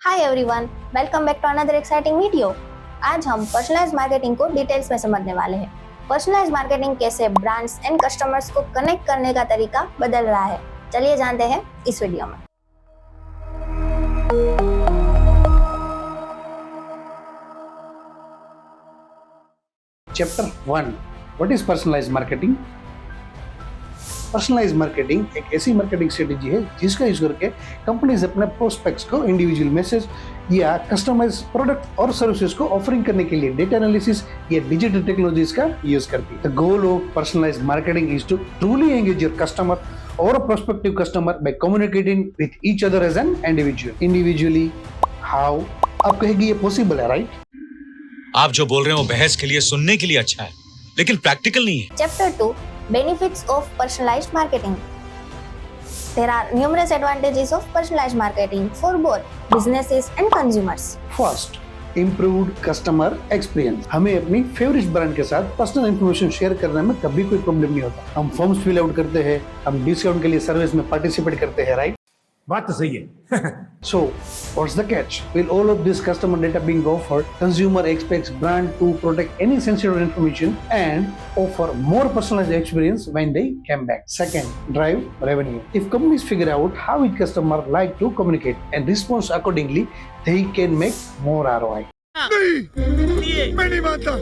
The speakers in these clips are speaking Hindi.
Hi everyone, welcome back to another exciting video. आज हम पर्सनलाइज्ड मार्केटिंग को डिटेल्स में समझने वाले हैं। पर्सनलाइज्ड मार्केटिंग कैसे ब्रांड्स एंड कस्टमर्स को कनेक्ट करने का तरीका बदल रहा है, चलिए जानते हैं इस वीडियो में। Chapter 1 what is personalised marketing. Personalised marketing एक ऐसी मार्केटिंग स्ट्रेटेजी है जिसका यूज करके कंपनीज अपने प्रोस्पेक्ट्स को इंडिविजुअल मैसेज या कस्टमाइज प्रोडक्ट और सर्विसेज को ऑफरिंग करने के लिए डेटा एनालिसिस या डिजिटल टेक्नोलॉजीज का यूज करती है। The goal of personalised marketing is to truly engage your customer और prospective customer by communicating with each other as an individually. How? आप कहेंगे ये पॉसिबल है, राइट? आप जो बोल रहे हो बहस के लिए सुनने के लिए अच्छा है, लेकिन प्रैक्टिकल नहीं है। Chapter 2 Benefits of Personalized Marketing. There are numerous advantages of personalized marketing for both businesses and consumers. First, improved customer experience. हमें अपनी फेवरेट ब्रांड के साथ पर्सनल इंफॉर्मेशन शेयर करने में कभी कोई प्रॉब्लम नहीं होता। हम फॉर्म्स फिल आउट करते हैं, हम डिस्काउंट के लिए सर्विस में पार्टिसिपेट करते हैं, राइट? बात तो सही है। So, what's the catch? With all of this customer data being offered, consumer expects brand to protect any sensitive information and offer more personalized experience when they come back. Second, drive revenue. If companies figure out how each customer like to communicate and respond accordingly, they can make more ROI. मैं नहीं मानता।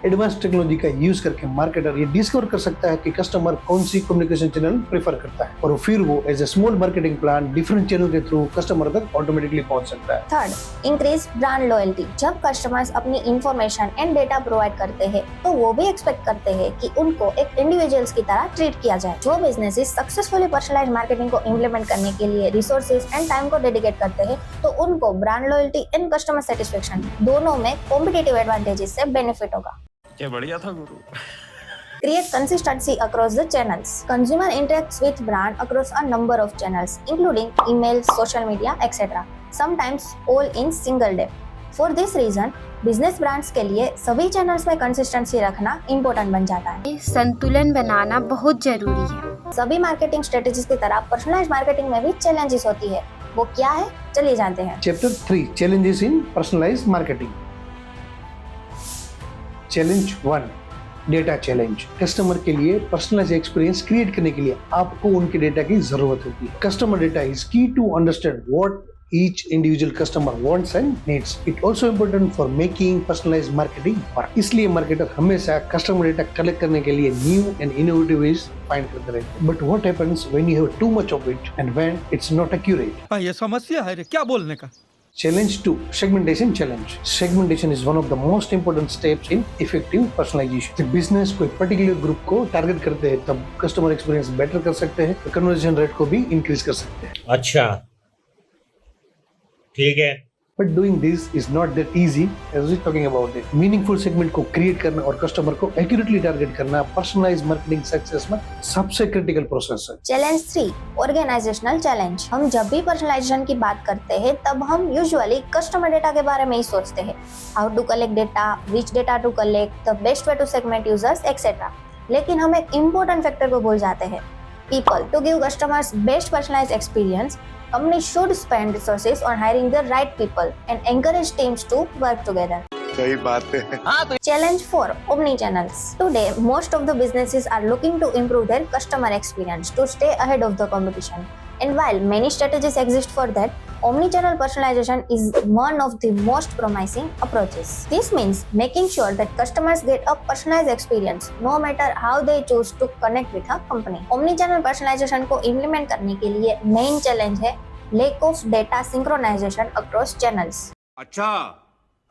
एडवांस टेक्नोलॉजी का यूज करके मार्केटर ये डिस्कवर कर सकता है कि कस्टमर कौन सी कम्युनिकेशन चैनल प्रेफर करता है और फिर वो as a small marketing plan different channel के थ्रू कस्टमर तक ऑटोमेटिकली पहुंच सकता है। Third, increase brand loyalty. जब कस्टमर्स अपनी इंफॉर्मेशन एंड डेटा प्रोवाइड करते हैं तो वो भी एक्सपेक्ट करते हैं कि उनको एक इंडिविजुअल्स की तरह ट्रीट किया जाए। जो बिजनेसेस सक्सेसफुली पर्सनलाइज्ड मार्केटिंग को इम्प्लीमेंट करने के लिए रिसोर्सेज एंड टाइम को डेडिकेट करते हैं तो उनको brand loyalty and customer satisfaction दोनों में कॉम्पिटिटिव एडवांटेजेस से बेनिफिट होगा। क्या बढ़िया था गुरु। Create consistency across the channels. Consumer interacts with brand across a number of channels, including emails, social media, etc. Sometimes all in single day. For this reason, business brands के लिए सभी channels में consistency रखना important बन जाता है। संतुलन बनाना बहुत जरूरी है। सभी मार्केटिंग स्ट्रेटेजीज की तरह पर्सनलाइज्ड मार्केटिंग में भी चैलेंजेस होती है। वो क्या है, चलिए जानते हैं। Chapter 3 challenges in personalised marketing. Challenge 1 data challenge. Customer के लिए पर्सनलाइज एक्सपीरियंस क्रिएट करने के लिए आपको उनके डेटा की जरूरत होती है। Customer data is key to understand what each individual customer wants and needs. It also important for making personalized marketing work. इसलिए मार्केटर हमेशा कस्टमर डेटा कलेक्ट करने के लिए new and innovative ways find करते रहते हैं। But what happens when you have too much of it and when it's not accurate? ये समस्या है रे, क्या बोलने का। Challenge 2 segmentation challenge. Segmentation is one of the most important steps in effective personalization. जब बिजनेस कोई पर्टिकुलर ग्रुप को टारगेट करते हैं तब कस्टमर एक्सपीरियंस बेटर कर सकते हैं, कन्वर्जन रेट को भी इंक्रीज कर सकते हैं। अच्छा, ठीक है। But doing this is not that easy as we're talking about it. Meaningful segment को क्रिएट करना और कस्टमर को एक्यूरेटली टारगेट करना पर्सनलाइज्ड मार्केटिंग सक्सेस में सबसे क्रिटिकल प्रोसेस है। Challenge 3 organizational challenge. हम जब भी पर्सनलाइजेशन की बात करते हैं तब हम यूजुअली कस्टमर डेटा के बारे में ही सोचते हैं। How to collect data, which data to collect, the best way to segment users etcetera. लेकिन हम एक इम्पोर्टेंट फैक्टर को भूल जाते हैं, people. To give customers best personalized experience, companies should spend resources on hiring the right people and encourage teams to work together. सही बात है। Challenge 4 omnichannels. Today, most of the businesses are looking to improve their customer experience to stay ahead of the competition. And while many strategies exist for that, omnichannel personalization is one of the most promising approaches. This means making sure that customers get a personalized experience no matter how they choose to connect with a company. Omnichannel personalization को implement करने के लिए main challenge है lack of data synchronization across channels. अच्छा,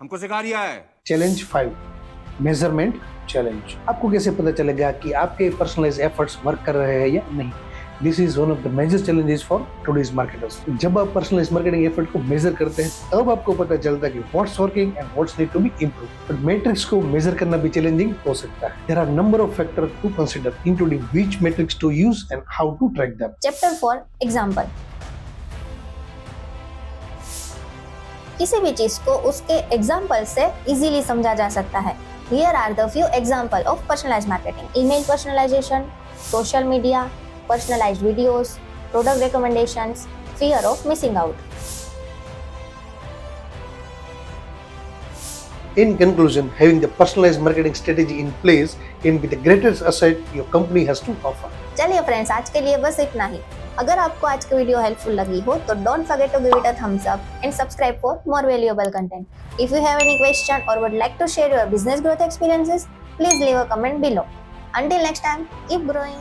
हमको सिखा रिया है। Challenge 5 measurement challenge. आपको कैसे पता चलेगा कि आपके पर्सनलाइज्ड एफर्ट्स वर्क कर रहे हैं या नहीं? This is one of the major challenges for today's marketers. जब आप पर्सनलाइज्ड मार्केटिंग एफर्ट को मेजर करते हैं तब आपको पता चलता है कि what's working and what's need to be improved. But metrics को मेजर करना भी चैलेंजिंग हो सकता है। There are number of factors to consider, including which metrics to use and how to track them. Chapter 4 example. किसी भी चीज को उसके एग्जाम्पल से इजीली समझा जा सकता है। Here are the few examples of personalized marketing: email personalization, social media, personalized videos, product recommendations, fear of missing out. In conclusion, having the personalized marketing strategy in place can be the greatest asset your company has to offer. चलिए फ्रेंड्स, आज के लिए बस इतना ही। अगर आपको आज की वीडियो हेल्पफुल लगी हो तो don't forget to give it a thumbs up and subscribe for more valuable content. If you have any question or would like to share your business growth experiences, please leave a comment below. Until next time, keep growing.